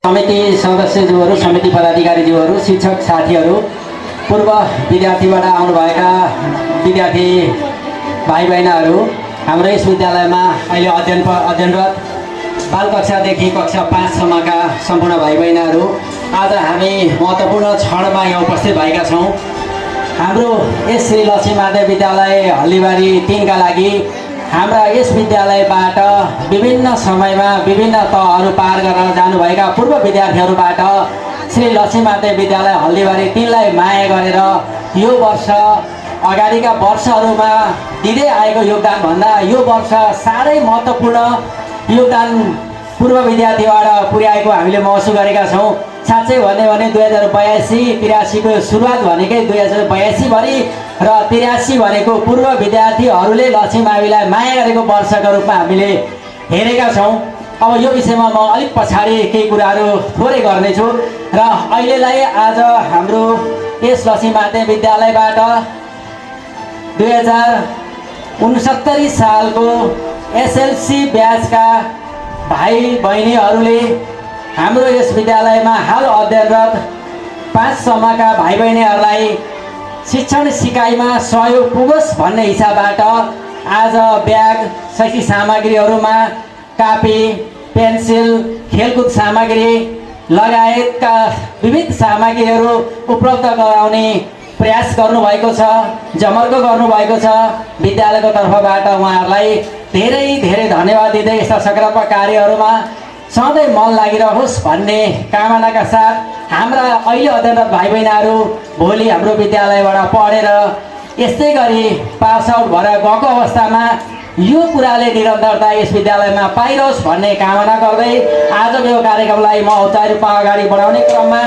समिति सदस्यज्यूहरू, समिति पदाधिकारीज्यूहरू, शिक्षक साथीहरू, पूर्व विद्यार्थीबाट आउनुभएका विद्यार्थी भाइ बहिनीहरू, हाम्रो यस विद्यालयमा अहिले अध्ययनरत बाल कक्षादेखि कक्षा 5 सम्मका सम्पूर्ण भाइ बहिनीहरू, आज हामी महत्त्वपूर्ण क्षणमा यहाँ उपस्थित भएका छौँ। हाम्रो यस श्री लक्ष्मी माध्यमिक विद्यालय हल्दीबारी 3 का लागि हाम्रा यस विद्यालयबाट विभिन्न समयमा विभिन्न तहहरू पार गरेर जानुभएका पूर्व विद्यार्थीहरूबाट श्री लक्ष्मी माध्यमिक विद्यालय हल्दीबारी 3 लाई माया गरेर यो वर्ष अगाडिका वर्षहरूमा दिँदै आएको योगदानभन्दा यो वर्ष साह्रै महत्त्वपूर्ण योगदान पूर्व विद्यार्थीबाट पुर्याएको हामीले महसुस गरेका छौँ। साँच्चै भन्यो भने 2082-83 को सुरुवात भनेकै 2082 भरि र 83 भनेको पूर्व विद्यार्थीहरूले लक्ष्मी माविलाई माया गरेको वर्षका रूपमा हामीले हेरेका छौँ। अब यो विषयमा म अलिक पछाडि केही कुराहरू थोरै गर्नेछु र अहिलेलाई आज हाम्रो यस लक्ष्मी माध्यमिक विद्यालयबाट 2069 सालको एसएलसी ब्याचका भाइ बहिनीहरूले हाम्रो यस विद्यालयमा हाल अध्ययनरत 5 सम्मका भाइ बहिनीहरूलाई शिक्षण सिकाइमा सहयोग पुगोस् भन्ने हिसाबबाट आज ब्याग, शैक्षिक सामग्रीहरूमा कापी, पेन्सिल, खेलकुद सामग्री लगायतका विविध सामग्रीहरू उपलब्ध गराउने प्रयास गर्नुभएको छ, जमर्को गर्नुभएको छ। विद्यालयको तर्फबाट उहाँहरूलाई धेरै धेरै धन्यवाद दिँदै यस्ता सकारात्मक कार्यहरूमा सधैँ मन लागिरहोस् भन्ने कामनाका साथ हाम्रा अहिले अध्ययनरत भाइ बहिनीहरू भोलि हाम्रो विद्यालयबाट पढेर यस्तै गरी पास आउट भएर गएको अवस्थामा यो कुराले निरन्तरता यस विद्यालयमा पाइरहोस् भन्ने कामना गर्दै आजको यो कार्यक्रमलाई म औपचारिक रूपमा अगाडि बढाउने क्रममा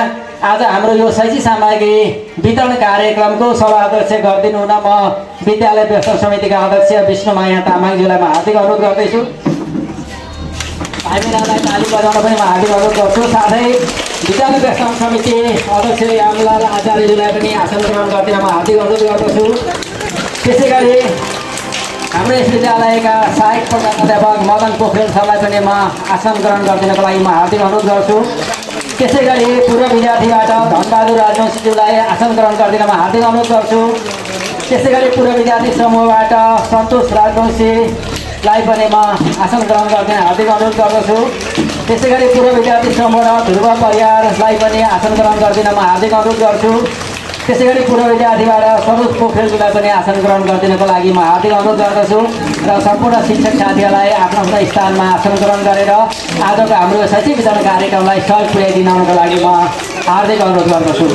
आज हाम्रो यो शैक्षिक सामग्री वितरण कार्यक्रमको सभा अध्यक्ष गरिदिनु हुन म विद्यालय व्यवस्थापन समितिका अध्यक्ष विष्णुमाया तामाङज्यूलाई म हार्दिक अनुरोध गर्दैछु। भाइ बहिनीहरूलाई ताली बजाउन पनि म हार्दिक अनुरोध गर्छु। साथै विद्यालय व्यवस्थापन समिति अध्यक्ष यामलाल आचार्यज्यूलाई पनि आसन ग्रहण गरिदिन म हार्दिक अनुरोध गर्दछु। त्यसै गरी हाम्रो यस विद्यालयका सहायक प्रधानाध्यापक मदन पोखरेल सरलाई पनि म आसन ग्रहण गरिदिनको लागि म हार्दिक अनुरोध गर्छु। त्यसै गरी पूर्व विद्यार्थीबाट धनबहादुर राजवंशीज्यूलाई आसन ग्रहण गरिदिन म हार्दिक अनुरोध गर्छु। त्यसै गरी पूर्व विद्यार्थी समूहबाट सन्तोष राजवंशीलाई पनि म आसन ग्रहण गरिदिन हार्दिक अनुरोध गर्दछु। त्यसै गरी पूर्व विद्यार्थी समूह ध्रुव परियारलाई पनि आसन ग्रहण गरिदिन म हार्दिक अनुरोध गर्छु। त्यसै गरी पूर्व विद्यार्थीबाट सरोज पोखरेलज्यूलाई पनि आसन ग्रहण गरिदिनको लागि म हार्दिक अनुरोध गर्दछु र सम्पूर्ण शिक्षक साथीहरूलाई आफ्नो आफ्नो स्थानमा आसन ग्रहण गरेर आजको हाम्रो शैक्षिक वितरण कार्यक्रमलाई सहयोग पुर्याइदिनको लागि म हार्दिक अनुरोध गर्दछु।